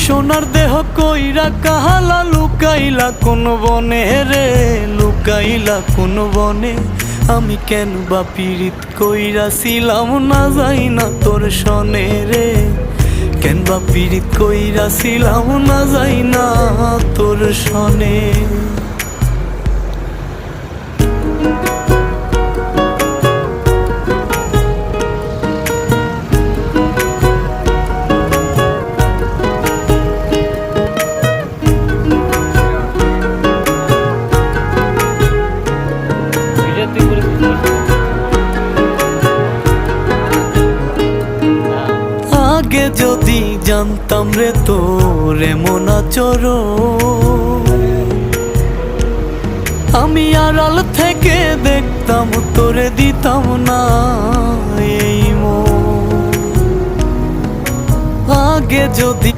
সোনার দেহ কইরা কাহালা লুকাইলা কোন বনে রে, লুকাইলা কোন বনে। আমি কেন বা পীড়িত কইরাছিলাম না যাই না তোর সনে রে, কেন বা পীড়িত কইরাছিলাম না যাই না তোর সনে। আগে যদি জানতাম রে তোর এমন আচরণ, আমি আড়াল থেকে দেখতাম তোরে দিতাম না এই মন। আগে যদি